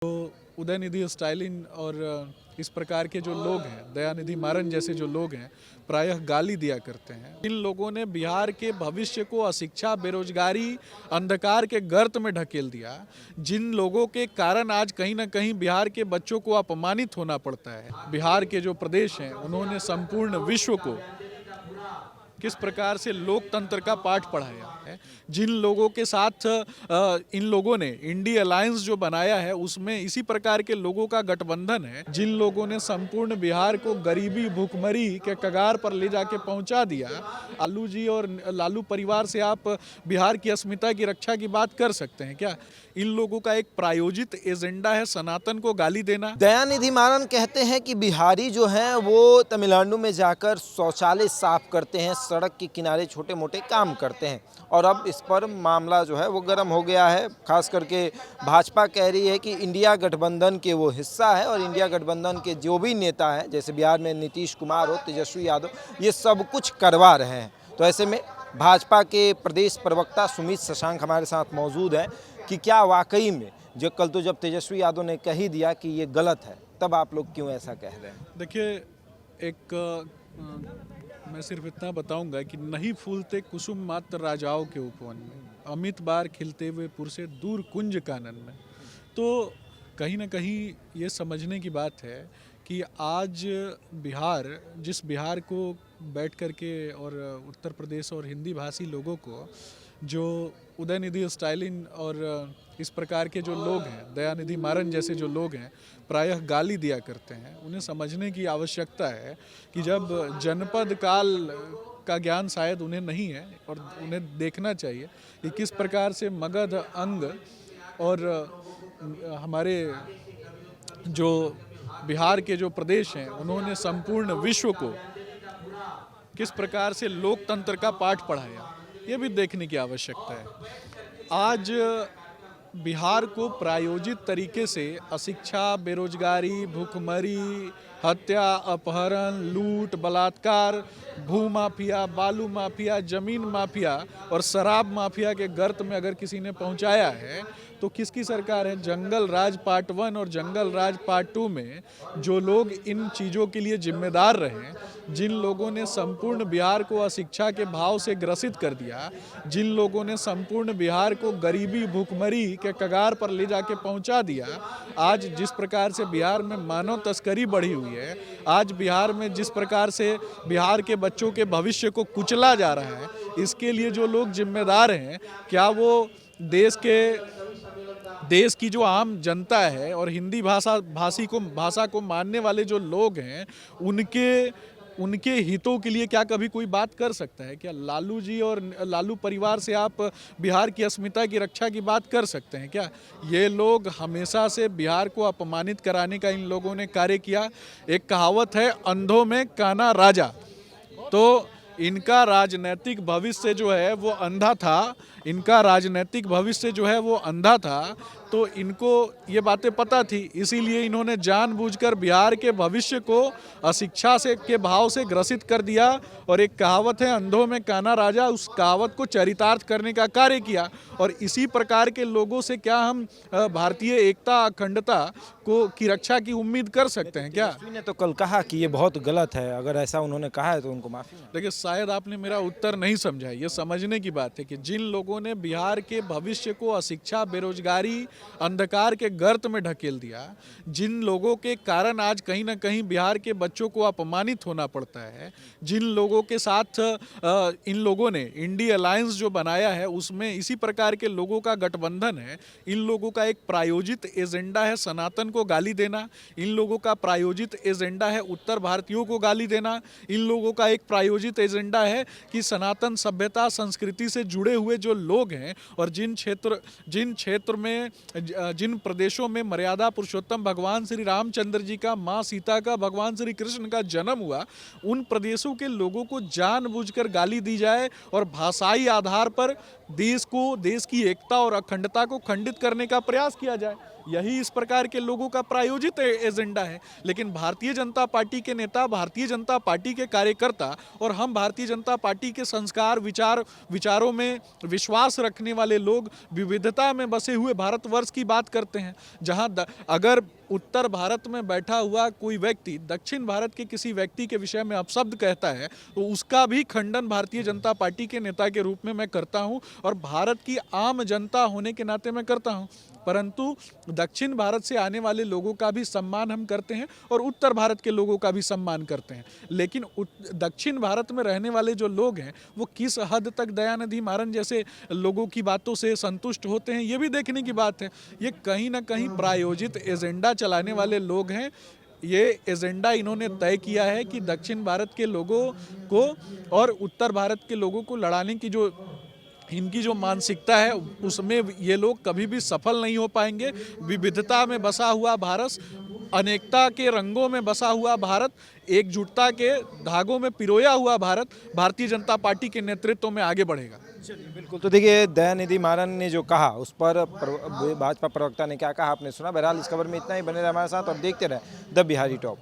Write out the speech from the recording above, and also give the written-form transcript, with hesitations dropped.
तो उदयनिधि स्टालिन और इस प्रकार के जो लोग हैं, दयानिधि मारन जैसे जो लोग हैं, प्रायः गाली दिया करते हैं। इन लोगों ने बिहार के भविष्य को अशिक्षा, बेरोजगारी, अंधकार के गर्त में ढकेल दिया। जिन लोगों के कारण आज कहीं ना कहीं बिहार के बच्चों को अपमानित होना पड़ता है। बिहार के जो प्रदेश हैं, उन्होंने संपूर्ण विश्व को किस प्रकार से लोकतंत्र का पाठ पढ़ाया है। जिन लोगों के साथ इन लोगों ने इंडी अलायंस जो बनाया है, उसमें इसी प्रकार के लोगों का गठबंधन है। जिन लोगों ने संपूर्ण बिहार को गरीबी, भूखमरी के कगार पर ले जाके पहुंचा दिया। लालू जी और लालू परिवार से आप बिहार की अस्मिता की रक्षा की बात कर सकते हैं क्या? इन लोगों का एक प्रायोजित एजेंडा है सनातन को गाली देना। दयानिधि मारन कहते हैं कि बिहारी जो हैं वो तमिलनाडु में जाकर शौचालय साफ करते हैं, सड़क के किनारे छोटे मोटे काम करते हैं, और अब इस पर मामला जो है वो गर्म हो गया है। खास करके भाजपा कह रही है कि इंडिया गठबंधन के वो हिस्सा है और इंडिया गठबंधन के जो भी नेता हैं, जैसे बिहार में नीतीश कुमार हो, तेजस्वी यादव, ये सब कुछ करवा रहे हैं। तो ऐसे में भाजपा के प्रदेश प्रवक्ता सुमित शशांक हमारे साथ मौजूद हैं कि क्या वाकई में जो कल तो जब तेजस्वी यादव ने कह ही दिया कि ये गलत है, तब आप लोग क्यों ऐसा कह रहे हैं? देखिए, मैं सिर्फ इतना बताऊंगा कि नहीं फूलते कुसुम मात्र राजाओं के उपवन में, अमित बार खिलते हुए पुर से दूर कुंज कानन में। तो कहीं ना कहीं ये समझने की बात है कि आज बिहार, जिस बिहार को बैठ करके और उत्तर प्रदेश और हिंदी भाषी लोगों को जो उदयनिधि स्टालिन और इस प्रकार के जो लोग हैं, दयानिधि मारन जैसे जो लोग हैं, प्रायः गाली दिया करते हैं, उन्हें समझने की आवश्यकता है कि जब जनपद काल का ज्ञान शायद उन्हें नहीं है, और उन्हें देखना चाहिए कि किस प्रकार से मगध, अंग और हमारे जो बिहार के जो प्रदेश हैं, उन्होंने संपूर्ण विश्व को किस प्रकार से लोकतंत्र का पाठ पढ़ाया, ये भी देखने की आवश्यकता है। आज बिहार को प्रायोजित तरीके से अशिक्षा, बेरोजगारी, भूखमरी, हत्या, अपहरण, लूट, बलात्कार, भू माफिया, बालू माफिया, जमीन माफिया और शराब माफिया के गर्त में अगर किसी ने पहुंचाया है, तो किसकी सरकार है? जंगल राज पार्ट 1 और जंगल राज पार्ट 2 में जो लोग इन चीज़ों के लिए जिम्मेदार रहे, जिन लोगों ने संपूर्ण बिहार को अशिक्षा के भाव से ग्रसित कर दिया, जिन लोगों ने संपूर्ण बिहार को गरीबी, भूखमरी के कगार पर ले जाके पहुंचा दिया, आज जिस प्रकार से बिहार में मानव तस्करी बढ़ी हुई है, आज बिहार में जिस प्रकार से बिहार के बच्चों के भविष्य को कुचला जा रहा है, इसके लिए जो लोग जिम्मेदार हैं, क्या वो देश की जो आम जनता है और हिंदी भाषा को मानने वाले जो लोग हैं, उनके हितों के लिए क्या कभी कोई बात कर सकता है क्या? लालू जी और लालू परिवार से आप बिहार की अस्मिता की रक्षा की बात कर सकते हैं क्या? ये लोग हमेशा से बिहार को अपमानित कराने का इन लोगों ने कार्य किया। एक कहावत है, अंधों में काना राजा। तो इनका राजनीतिक भविष्य जो है वो अंधा था, तो इनको ये बातें पता थी, इसीलिए इन्होंने जानबूझकर बिहार के भविष्य को अशिक्षा से के भाव से ग्रसित कर दिया। और एक कहावत है, अंधों में काना राजा, उस कहावत को चरितार्थ करने का कार्य किया। और इसी प्रकार के लोगों से क्या हम भारतीय एकता, अखंडता की रक्षा की उम्मीद कर सकते हैं क्या? तेजस्वी ने तो कल कहा कि ये बहुत गलत है, अगर ऐसा उन्होंने कहा है तो उनको माफी। देखिए, शायद आपने मेरा उत्तर नहीं समझा। ये समझने की बात है कि जिन लोगों ने बिहार के भविष्य को अशिक्षा, बेरोजगारी, अंधकार के गर्त में ढकेल दिया, जिन लोगों के कारण आज कहीं ना कहीं बिहार के बच्चों को अपमानित होना पड़ता है, जिन लोगों के साथ इन लोगों ने इंडी अलायंस जो बनाया है, उसमें इसी प्रकार के लोगों का गठबंधन है। इन लोगों का एक प्रायोजित एजेंडा है सनातन को गाली देना, इन लोगों का प्रायोजित एजेंडा है उत्तर भारतीयों को गाली देना, इन लोगों का एक प्रायोजित एजेंडा है कि सनातन सभ्यता, संस्कृति से जुड़े हुए जो लोग हैं और जिन क्षेत्र में, जिन प्रदेशों में मर्यादा पुरुषोत्तम भगवान श्री रामचंद्र जी का, माँ सीता का, भगवान श्री कृष्ण का जन्म हुआ, उन प्रदेशों के लोगों को जानबूझकर गाली दी जाए और भाषाई आधार पर देश की एकता और अखंडता को खंडित करने का प्रयास किया जाए। यही इस प्रकार के लोगों का प्रायोजित एजेंडा है। लेकिन भारतीय जनता पार्टी के नेता, भारतीय जनता पार्टी के कार्यकर्ता और हम भारतीय जनता पार्टी के संस्कार, विचारों में विश्वास रखने वाले लोग विविधता में बसे हुए भारतवर्ष की बात करते हैं, जहां अगर उत्तर भारत में बैठा हुआ कोई व्यक्ति दक्षिण भारत के किसी व्यक्ति के विषय में अपशब्द कहता है तो उसका भी खंडन भारतीय जनता पार्टी के नेता के रूप में मैं करता हूं और भारत की आम जनता होने के नाते मैं करता हूं। परंतु दक्षिण भारत से आने वाले लोगों का भी सम्मान हम करते हैं और उत्तर भारत के लोगों का भी सम्मान करते हैं। लेकिन दक्षिण भारत में रहने वाले जो लोग हैं वो किस हद तक दयानिधि मारन जैसे लोगों की बातों से संतुष्ट होते हैं, ये भी देखने की बात है। ये कहीं ना कहीं प्रायोजित एजेंडा चलाने वाले लोग हैं। ये एजेंडा इन्होंने तय किया है कि दक्षिण भारत के लोगों को और उत्तर भारत के लोगों को लड़ाने की जो इनकी जो मानसिकता है उसमें ये लोग कभी भी सफल नहीं हो पाएंगे। विविधता में बसा हुआ भारत, अनेकता के रंगों में बसा हुआ भारत, एकजुटता के धागों में पिरोया हुआ भारत भारतीय जनता पार्टी के नेतृत्व में आगे बढ़ेगा। चलिए बिल्कुल। तो देखिए दयानिधि मारन ने जो कहा उस पर भाजपा प्रवक्ता ने क्या कहा आपने सुना। बहरहाल इस खबर में इतना ही। बने रहे हमारे साथ और देखते रहे द बिहारी टॉप।